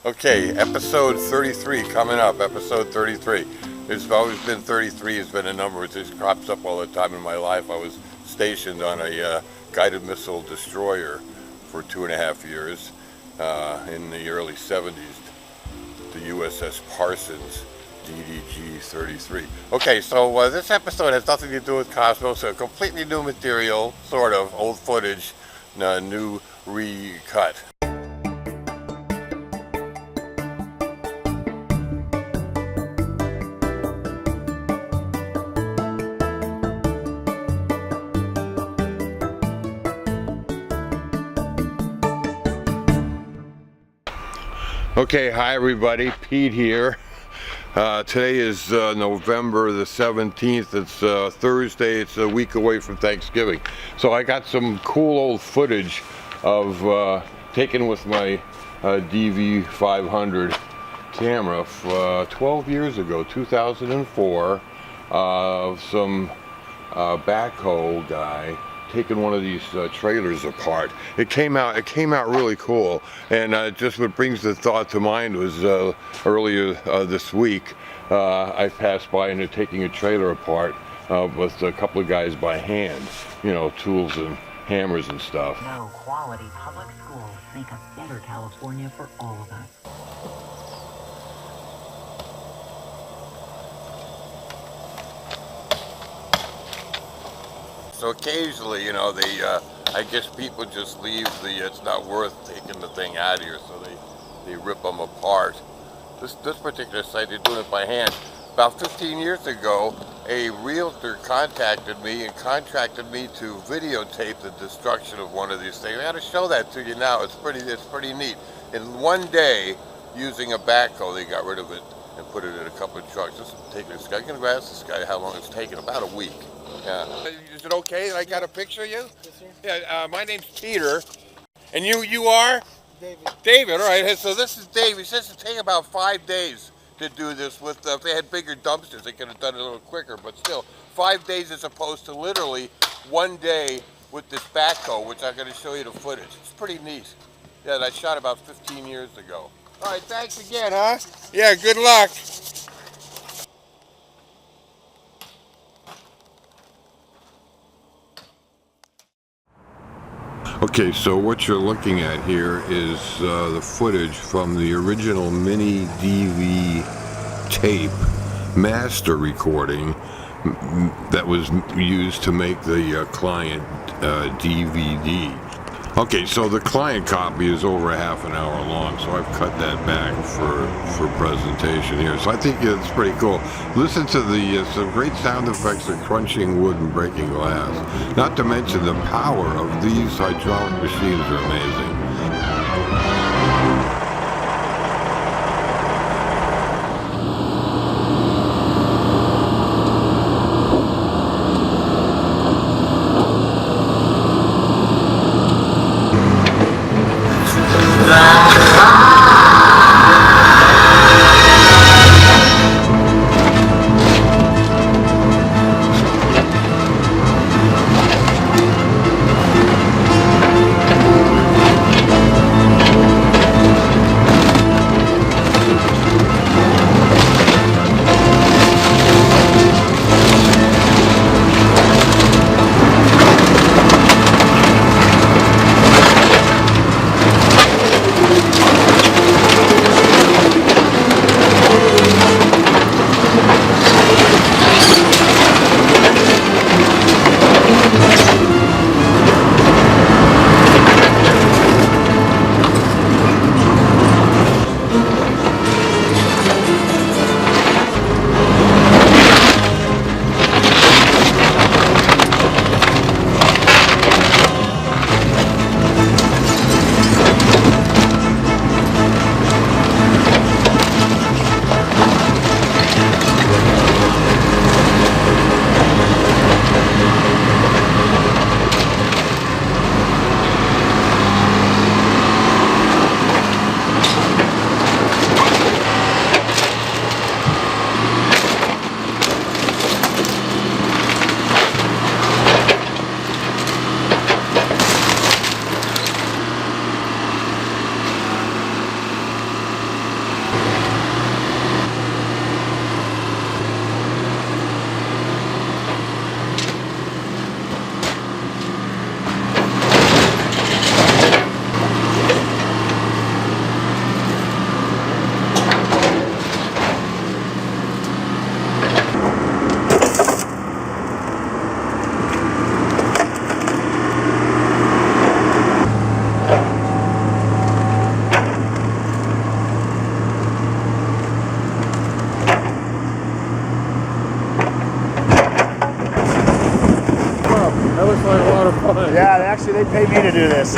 Okay, episode 33 coming up, episode 33. There's always been 33, has been a number. It just crops up all the time in my life. I was stationed on a guided missile destroyer for 2.5 years in the early 70s, the USS Parsons, DDG-33. Okay, so this episode has nothing to do with Cosmos, so completely new material, sort of, old footage, new recut. Okay, hi everybody, Pete here. Today is November the 17th. It's Thursday. It's a week away from Thanksgiving. So I got some cool old footage of taken with my DV500 camera 12 years ago, 2004, of some backhoe guy taking one of these trailers apart. It came out really cool, and just what brings the thought to mind was earlier this week I passed by and they're taking a trailer apart with a couple of guys by hand, you know, tools and hammers and stuff. No quality public schools make a better California for all of us. So occasionally, you know, I guess people just leave it's not worth taking the thing out of here, so they rip them apart. This particular site, they're doing it by hand. About 15 years ago, a realtor contacted me and contracted me to videotape the destruction of one of these things. I got to show that to you now. It's pretty neat. In one day, using a backhoe, they got rid of it and put it in a couple of trucks. This guy, can I ask this guy how long it's taken? About a week. Yeah. Is it okay that I got a picture of you? Yes, sir. Yeah, my name's Peter. And you are? David. David, all right. So this is Dave. He says it take about 5 days to do this. With if they had bigger dumpsters, they could have done it a little quicker. But still, 5 days as opposed to literally 1 day with this backhoe, which I'm going to show you the footage. It's pretty neat. Yeah, I shot about 15 years ago. All right, thanks again, huh? Yeah, good luck. Okay, so what you're looking at here is the footage from the original mini DV tape master recording that was used to make the client DVD. Okay, so the client copy is over a half an hour long, so I've cut that back for presentation here. So I think it's pretty cool. Listen to the some great sound effects of crunching wood and breaking glass. Not to mention the power of these hydraulic machines are amazing. Yeah, they pay me to do this.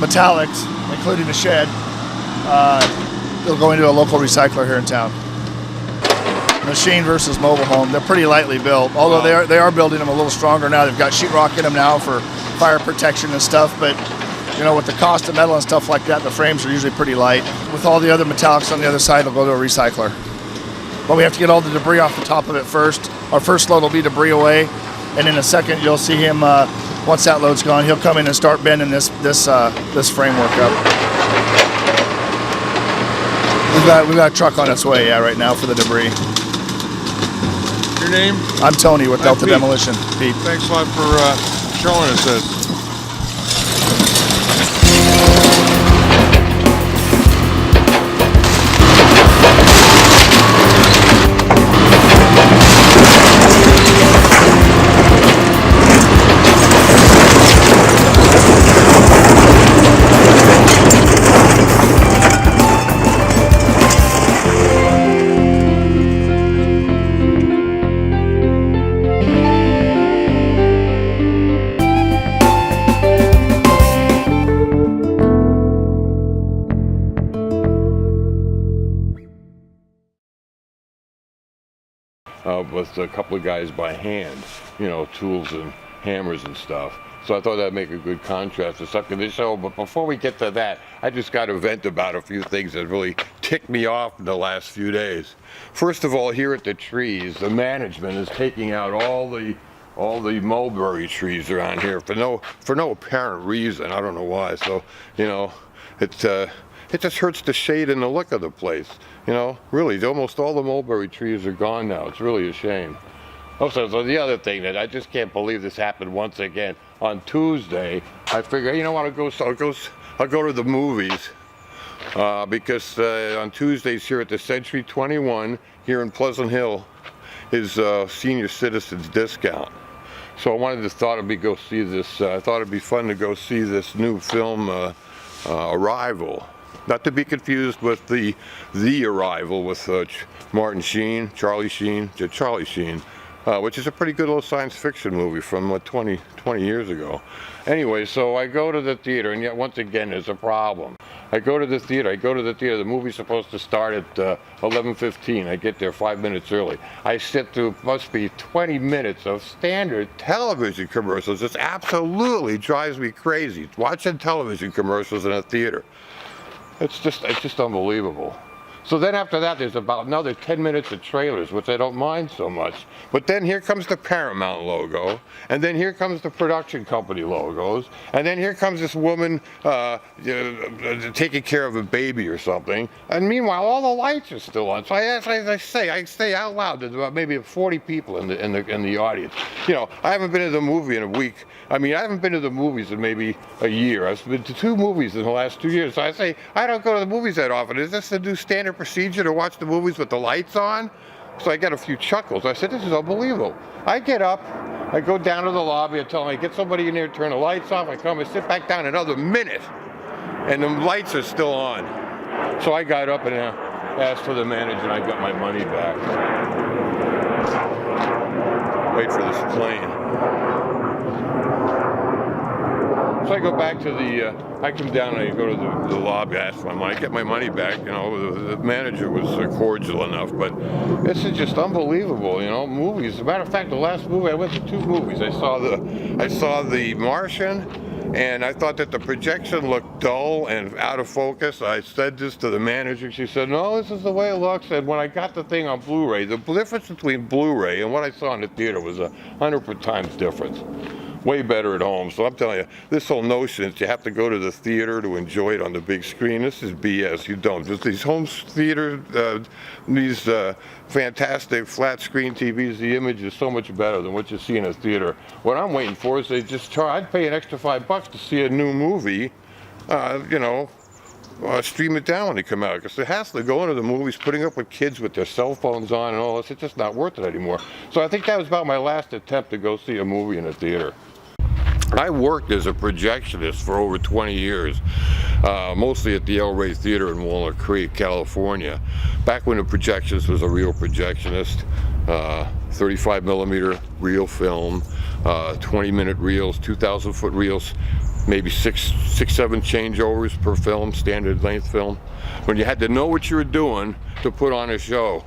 Metallics, including the shed, they'll go into a local recycler here in town. Machine versus mobile home, they're pretty lightly built, although they are building them a little stronger now. They've got sheetrock in them now for fire protection and stuff, but you know, with the cost of metal and stuff like that, the frames are usually pretty light. With all the other metallics on the other side, they'll go to a recycler. But we have to get all the debris off the top of it first. Our first load will be debris away, and in a second you'll see him, once that load's gone, he'll come in and start bending this framework up. We've got a truck on its way, right now for the debris. Your name? I'm Tony with Delta Demolition. Pete. Thanks a lot for showing us this. With a couple of guys by hand, you know, tools and hammers and stuff. So I thought that'd make a good contrast to something this show. But before we get to that, I just got to vent about a few things that really ticked me off in the last few days. First of all, here at the trees, the management is taking out all the mulberry trees around here for no apparent reason. I don't know why. So, you know, it just hurts the shade and the look of the place. You know, really, almost all the mulberry trees are gone now. It's really a shame. Also, so the other thing that I just can't believe this happened once again. On Tuesday, I figured, you know what, I'll go to the movies because on Tuesdays here at the Century 21 here in Pleasant Hill is senior citizens discount. So I thought it'd be fun to go see this new film, Arrival. Not to be confused with the Arrival with Charlie Sheen, which is a pretty good little science fiction movie from 20 years ago. Anyway, so I go to the theater, and yet once again there's a problem. I go to the theater, the movie's supposed to start at 11:15. I get there 5 minutes early. I sit through, must be 20 minutes of standard television commercials. This absolutely drives me crazy, watching television commercials in a theater. It's just unbelievable. So then after that, there's about another 10 minutes of trailers, which I don't mind so much. But then here comes the Paramount logo, and then here comes the production company logos, and then here comes this woman taking care of a baby or something. And meanwhile, all the lights are still on. So I say out loud, there's about maybe 40 people in the audience. You know, I haven't been to the movie in a week. I mean, I haven't been to the movies in maybe a year. I've been to 2 movies in the last 2 years. So I say, I don't go to the movies that often. Is this a new standard procedure to watch the movies with the lights on? So I got a few chuckles. I said, this is unbelievable. I get up, I go down to the lobby, I tell them, get somebody in there, turn the lights off. I come and sit back down another minute, and the lights are still on. So I got up and asked for the manager, and I got my money back. Wait for this plane. So I go back to I come down and I go to the lobby, I ask for my money, get my money back. You know, the manager was cordial enough, but this is just unbelievable, you know, movies. As a matter of fact, the last movie, I went to 2 movies. I saw The Martian, and I thought that the projection looked dull and out of focus. I said this to the manager. She said, no, this is the way it looks. And when I got the thing on Blu-ray, the difference between Blu-ray and what I saw in the theater was 100 times difference. Way better at home. So I'm telling you, this whole notion that you have to go to the theater to enjoy it on the big screen, this is BS. You don't. There's these home theater, these fantastic flat screen TVs, the image is so much better than what you see in a theater. What I'm waiting for is they just charge, I'd pay an extra $5 to see a new movie, you know, stream it down when they come out, because the hassle of going to the movies, putting up with kids with their cell phones on and all this, it's just not worth it anymore. So I think that was about my last attempt to go see a movie in a theater. I worked as a projectionist for over 20 years, mostly at the El Rey Theater in Walnut Creek, California. Back when the projectionist was a real projectionist, 35 millimeter reel film, 20-minute reels, 2,000-foot reels, maybe six, 7 changeovers per film, standard length film. When you had to know what you were doing to put on a show.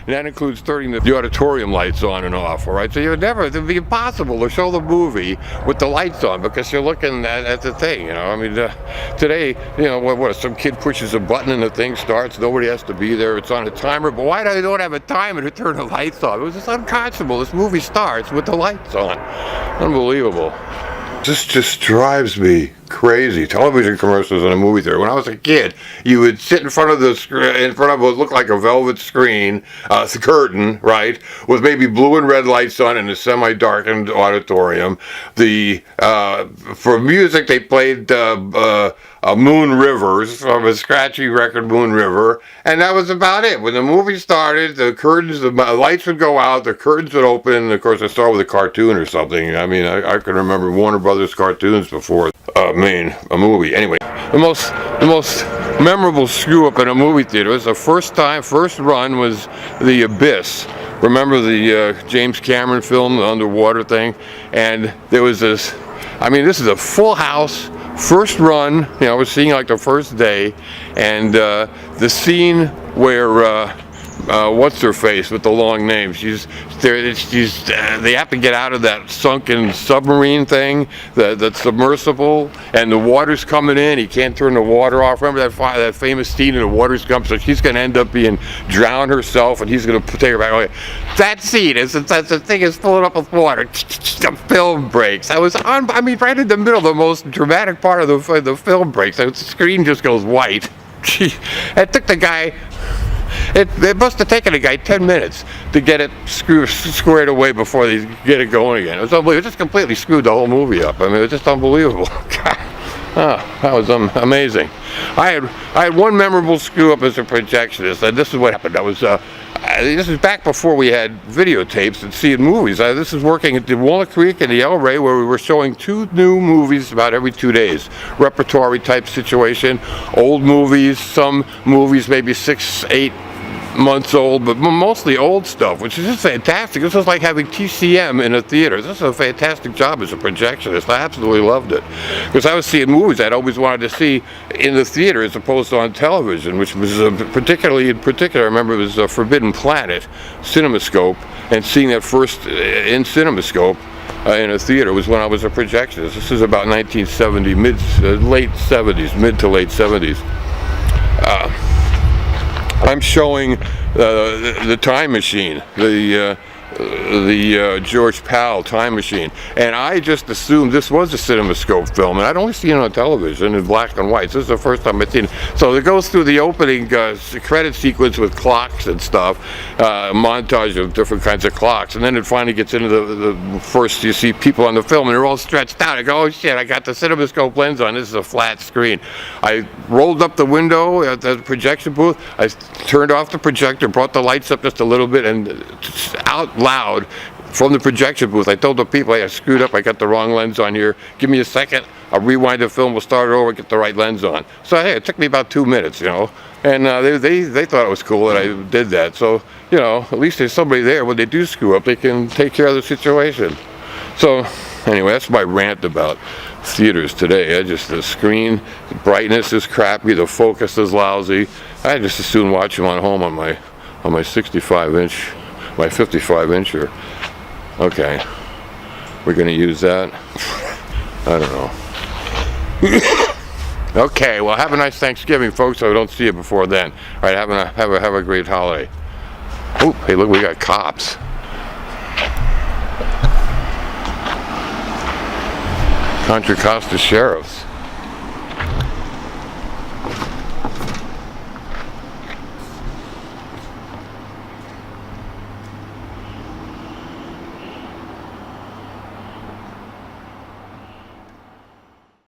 And that includes turning the auditorium lights on and off, all right? So it'd be impossible to show the movie with the lights on because you're looking at the thing, you know? I mean, today, you know, what some kid pushes a button and the thing starts, nobody has to be there, it's on a timer, but why don't have a timer to turn the lights on? It was just unconscionable. This movie starts with the lights on. Unbelievable. This just drives me crazy. Television commercials in a movie theater. When I was a kid, you would sit in front of what looked like a velvet screen, the curtain, right, with maybe blue and red lights on in a semi-darkened auditorium. For music, they played Moon Rivers from a scratchy record, Moon River, and that was about it. When the movie started, the curtains, the lights would go out, the curtains would open, and of course, I started with a cartoon or something. I mean, I can remember Warner Brothers cartoons before. A movie. Anyway, the most memorable screw up in a movie theater was the first run was The Abyss. Remember the James Cameron film, the underwater thing? And there was this, I mean, this is a full house, first run, you know, I was seeing like the first day, and the scene where what's her face with the long name? They have to get out of that sunken submarine thing, that submersible, and the water's coming in. He can't turn the water off. Remember that famous scene in the water's coming, so she's going to end up being drowned herself, and he's going to take her back. Okay. That scene the thing is filling up with water. The film breaks. I mean, right in the middle, the most dramatic part of the film breaks. The screen just goes white. It took the guy. It must have taken a guy 10 minutes to get it squared away before they get it going again. It was unbelievable. It just completely screwed the whole movie up. I mean, it was just unbelievable. That was amazing. I had one memorable screw up as a projectionist, and this is what happened. This is back before we had videotapes and seeing movies. This is working at the Walnut Creek and the El Rey, where we were showing 2 new movies about every 2 days. Repertory type situation, old movies, some movies maybe 6, 8 months old, but mostly old stuff, which is just fantastic. This was like having TCM in a theater. This is a fantastic job as a projectionist. I absolutely loved it, because I was seeing movies I'd always wanted to see in the theater as opposed to on television, which was particular, I remember it was Forbidden Planet, CinemaScope, and seeing that first in CinemaScope in a theater was when I was a projectionist. This is about 1970, mid to late 70s. I'm showing the Time Machine, the George Powell Time Machine, and I just assumed this was a CinemaScope film, and I'd only seen it on television in black and white. This is the first time I'd seen it. So it goes through the opening credit sequence with clocks and stuff, montage of different kinds of clocks, and then it finally gets into the first you see people on the film, and they're all stretched out. I go, oh shit, I got the CinemaScope lens on. This is a flat screen. I rolled up the window at the projection booth. I turned off the projector, brought the lights up just a little bit, and out loud from the projection booth, I told the people, hey, I screwed up, I got the wrong lens on here. Give me a second, I'll rewind the film, we'll start it over, get the right lens on. So hey, it took me about 2 minutes, you know, and they thought it was cool that I did that. So, you know, at least there's somebody there when they do screw up, they can take care of the situation. So anyway, that's my rant about theaters today. The screen, the brightness is crappy, the focus is lousy. I just as soon watch them on home on my 65-inch, my 55-incher. Okay, we're gonna use that. I don't know. Okay, well, have a nice Thanksgiving, folks. So I don't see you before then. All right, have a great holiday. Oh, hey, look, we got cops. Contra Costa sheriffs.